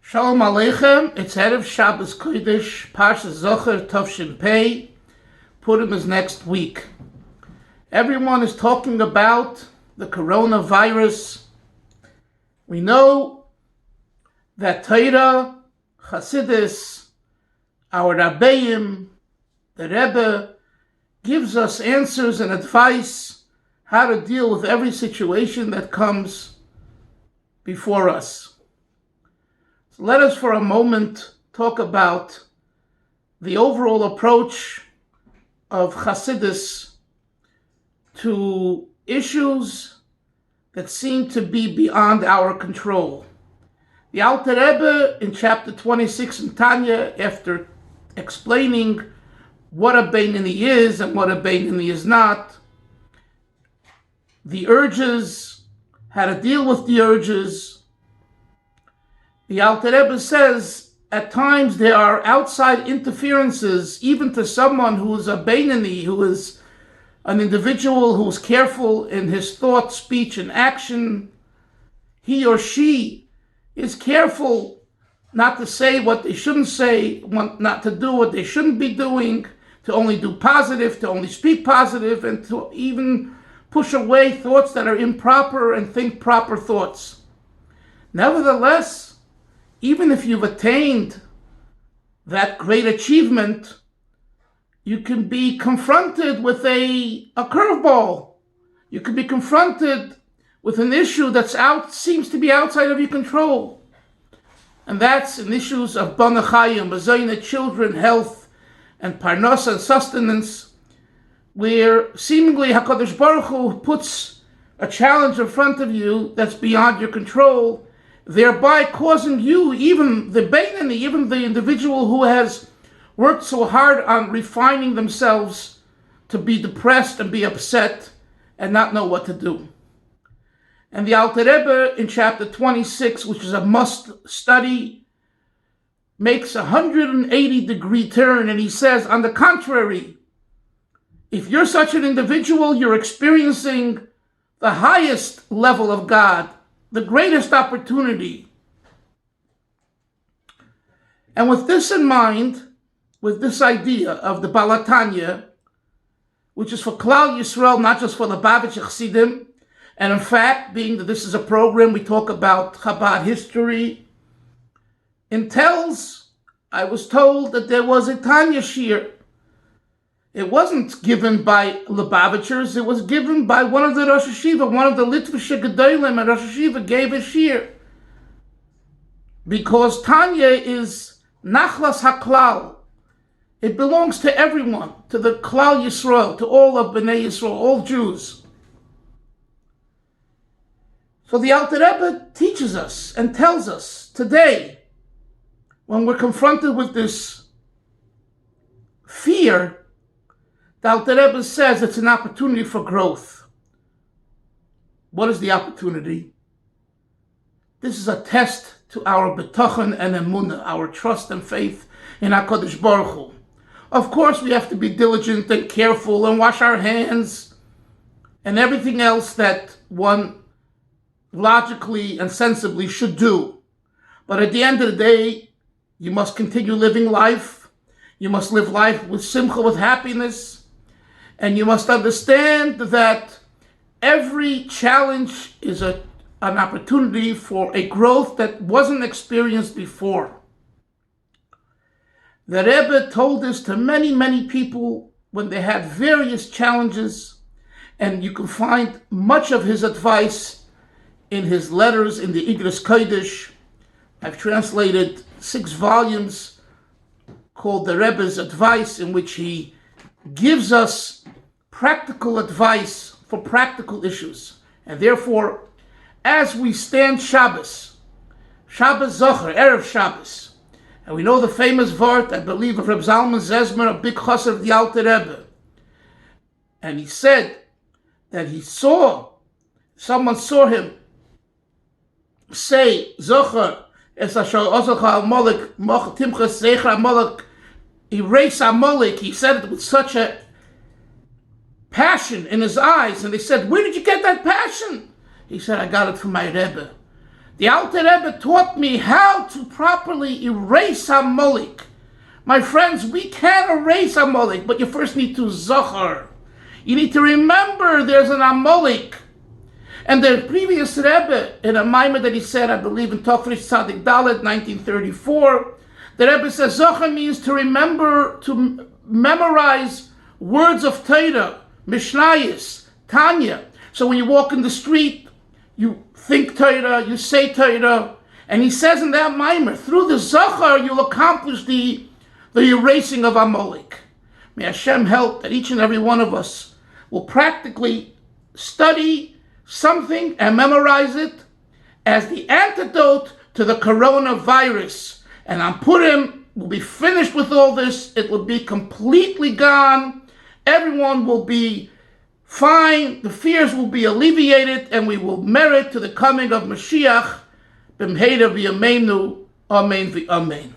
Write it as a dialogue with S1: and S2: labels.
S1: Shalom Aleichem, it's Erev Shabbos Kodesh, Parsha Zocher Tovshin Pei. Purim is next week. Everyone is talking about the coronavirus. We know that Torah, Chassidus, our Rabbeim, the Rebbe, gives us answers and advice how to deal with every situation that comes before us. So let us for a moment talk about the overall approach of Chassidus to issues that seem to be beyond our control. The Alter Rebbe in chapter 26 in Tanya, after explaining what a Beinoni is and what a Beinoni is not, the urges, how to deal with the urges, the Alter Rebbe says, at times there are outside interferences, even to someone who is a Beinoni, who is an individual who is careful in his thought, speech, and action. He or she is careful not to say what they shouldn't say, not to do what they shouldn't be doing, to only do positive, to only speak positive, and to even push away thoughts that are improper and think proper thoughts. Nevertheless, even if you've attained that great achievement, you can be confronted with a curveball. You can be confronted with an issue seems to be outside of your control. And that's in issues of Bana Chayim, Mazayna, children, health, and Parnasa and sustenance, where seemingly HaKadosh Baruch Hu puts a challenge in front of you that's beyond your control, thereby causing you, even the Beinoni, even the individual who has worked so hard on refining themselves, to be depressed and be upset and not know what to do. And the Alter Rebbe in chapter 26, which is a must study, makes a 180-degree turn, and he says, on the contrary, if you're such an individual, you're experiencing the highest level of God, the greatest opportunity. And with this in mind, with this idea of the Balatanya, which is for Klal Yisrael, not just for the Babich Chassidim, and in fact, being that this is a program, we talk about Chabad history. In Telz, I was told that there was a Tanya shiur. It wasn't given by Lubavitchers, it was given by one of the Rosh Hashiva, one of the Litvische Gedolim, and Rosh Hashiva gave a shiur. Because Tanya is Nachlas HaKlal. It belongs to everyone, to the Klal Yisrael, to all of Bnei Yisrael, all Jews. So the Alter Rebbe teaches us and tells us today, when we're confronted with this fear, the Alter Rebbe says it's an opportunity for growth. What is the opportunity? This is a test to our betachon and emunah, our trust and faith in HaKadosh Baruch Hu. Of course, we have to be diligent and careful and wash our hands and everything else that one logically and sensibly should do. But at the end of the day, you must continue living life. You must live life with simcha, with happiness. And you must understand that every challenge is an opportunity for a growth that wasn't experienced before. The Rebbe told this to many, many people when they had various challenges, and you can find much of his advice in his letters in the Igros Kodesh. I've translated 6 volumes called The Rebbe's Advice, in which he gives us practical advice for practical issues. And therefore, as we stand Shabbos Zocher, Erev Shabbos, and we know the famous vart, I believe, of Reb Zalman Zezmer, a big chassid of the Alter Rebbe. And he said that someone saw him say, Zocher, es asher ozocha Amalek, moch timchas zecher Amalek, erase Amalek. He said it with such a passion in his eyes. And they said, where did you get that passion? He said, I got it from my Rebbe. The Alter Rebbe taught me how to properly erase Amalek. My friends, we can erase Amalek, but you first need to zachar. You need to remember there's an Amalek. And the previous Rebbe, in a mimer that he said, I believe in Tofrish Tzadik Dalet, 1934, the Rebbe says, zachar means to remember, to memorize words of Torah, Mishnayos, Tanya. So when you walk in the street, you think Torah, you say Torah, and he says in that mimer, through the zachar, you'll accomplish the erasing of Amalek. May Hashem help that each and every one of us will practically study something and memorize it as the antidote to the coronavirus. And on Purim, we'll be finished with all this. It will be completely gone. Everyone will be fine. The fears will be alleviated, and we will merit to the coming of Mashiach. B'mheira v'yameinu. Amen v'amen.